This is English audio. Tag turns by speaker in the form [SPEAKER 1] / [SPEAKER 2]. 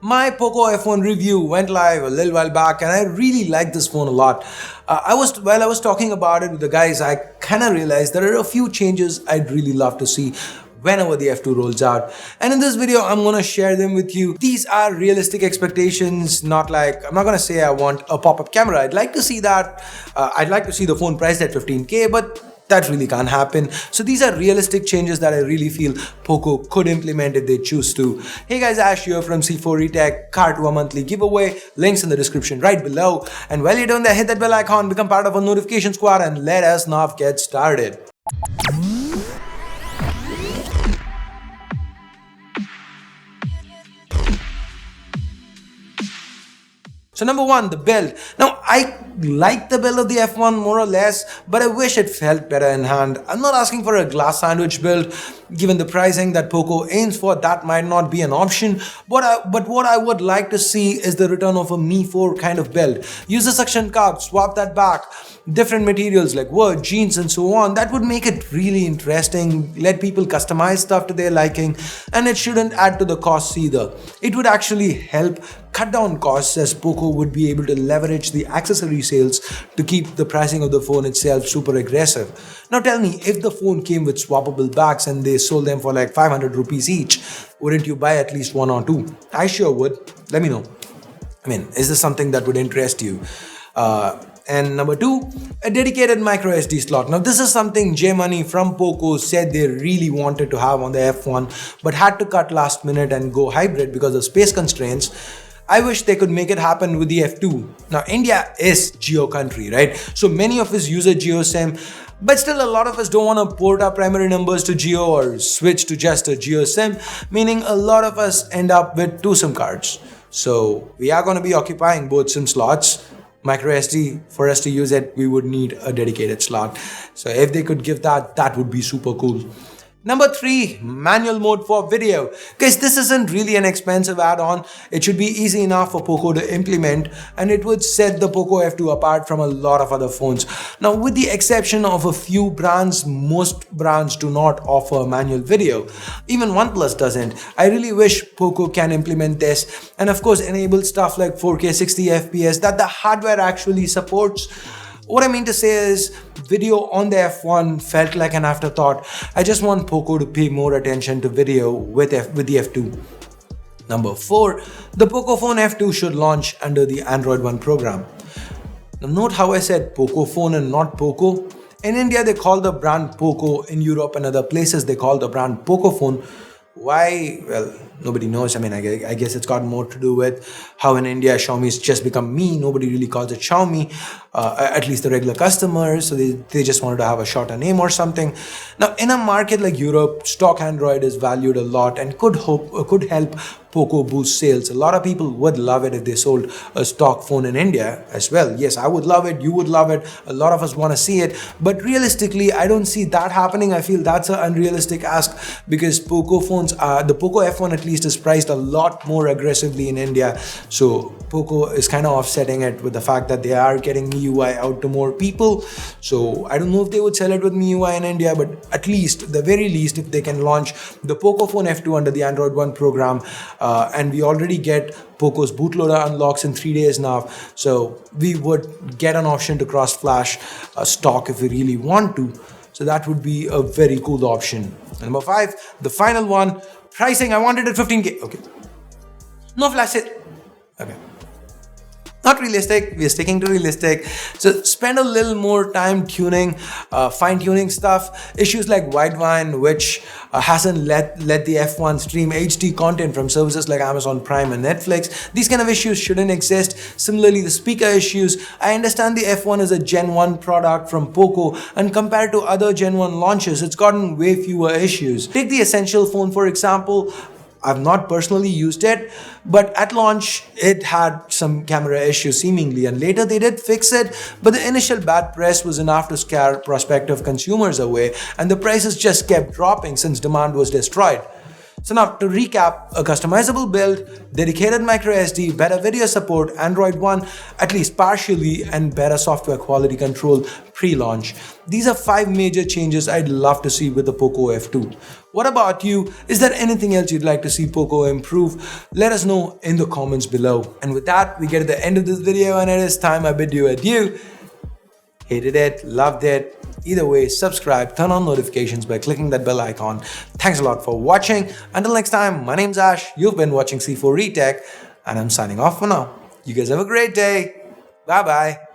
[SPEAKER 1] My POCO F1 review went live a little while back and I really like this phone a lot. While I was talking about it with the guys, I kind of realized there are a few changes I'd really love to see whenever the F2 rolls out. And in this video, I'm gonna share them with you. These are realistic expectations, I'm not gonna say I want a pop-up camera. I'd like to see that. I'd like to see the phone priced at 15K, but that really can't happen. So these are realistic changes that I really feel POCO could implement if they choose to. Hey guys, Ash here from C4 Tech, card to a monthly giveaway. Links in the description right below. And while you're doing that, hit that bell icon, become part of a notification squad, and let us now get started. So number one, the build. Now I like the build of the F1 more or less, but I wish it felt better in hand. I'm not asking for a glass sandwich build. Given the pricing that POCO aims for, that might not be an option. But what I would like to see is the return of a Mi 4 kind of build. Use the suction cup, swap that back, different materials like wood, jeans and so on. That would make it really interesting, let people customize stuff to their liking, and it shouldn't add to the costs either. It would actually help cut down costs, as POCO would be able to leverage the accessory sales to keep the pricing of the phone itself super aggressive. Now tell me, if the phone came with swappable backs and they sold them for like 500 rupees each, wouldn't you buy at least one or two? I sure would. Let me know. I mean, is this something that would interest you? And number two, a dedicated microSD slot. Now this is something Gemini from POCO said they really wanted to have on the F1 but had to cut last minute and go hybrid because of space constraints. I wish they could make it happen with the F2. Now India is Geo country, right? So many of us use a Geo SIM, but still a lot of us don't want to port our primary numbers to Geo or switch to just a Geo SIM, meaning a lot of us end up with two SIM cards. So we are going to be occupying both SIM slots. MicroSD, for us to use it, we would need a dedicated slot. So if they could give that, that would be super cool. Number three, manual mode for video. Guys, this isn't really an expensive add-on. It should be easy enough for POCO to implement, and it would set the POCO F2 apart from a lot of other phones. Now, with the exception of a few brands, most brands do not offer manual video. Even OnePlus doesn't. I really wish POCO can implement this, and of course enable stuff like 4K 60 FPS that the hardware actually supports. What I mean to say is, video on the F1 felt like an afterthought. I just want POCO to pay more attention to video with the F2. Number four, the POCO phone F2 should launch under the Android One program. Now note how I said POCO phone and not POCO. In India they call the brand POCO, in Europe and other places they call the brand POCO phone. Why? Well, nobody knows. I mean, I guess it's got more to do with how in India Xiaomi's just become Mi. Nobody really calls it Xiaomi, at least the regular customers. So they just wanted to have a shorter name or something. Now, in a market like Europe, stock Android is valued a lot and could help POCO boost sales. A lot of people would love it if they sold a stock phone in India as well. Yes, I would love it. You would love it. A lot of us want to see it. But realistically, I don't see that happening. I feel that's an unrealistic ask because POCO phones, the POCO F1 at least, is priced a lot more aggressively in India. So POCO is kind of offsetting it with the fact that they are getting MIUI out to more people. So I don't know if they would sell it with MIUI in India, but at least, the very least, if they can launch the POCO phone F2 under the Android One program, and we already get POCO's bootloader unlocks in 3 days now, so we would get an option to cross flash stock if we really want to. So that would be a very cool option. Number five, the final one, pricing. I wanted at 15K. Okay, no flash it. Okay, not realistic. We are sticking to realistic. So spend a little more time tuning, fine-tuning stuff. Issues like Widevine, which hasn't let the F1 stream HD content from services like Amazon Prime and Netflix. These kind of issues shouldn't exist. Similarly, the speaker issues. I understand the F1 is a Gen 1 product from POCO, and compared to other Gen 1 launches, it's gotten way fewer issues. Take the Essential phone, for example. I've not personally used it, but at launch it had some camera issues seemingly, and later they did fix it, but the initial bad press was enough to scare prospective consumers away, and the prices just kept dropping since demand was destroyed. So now to recap, a customizable build, dedicated microSD, better video support, Android One, at least partially, and better software quality control pre-launch. These are 5 major changes I'd love to see with the POCO F2. What about you? Is there anything else you'd like to see POCO improve? Let us know in the comments below. And with that, we get to the end of this video and it is time I bid you adieu. Hated it, loved it. Either way, subscribe, turn on notifications by clicking that bell icon. Thanks a lot for watching. Until next time, my name's Ash. You've been watching C4 Retech and I'm signing off for now. You guys have a great day. Bye bye.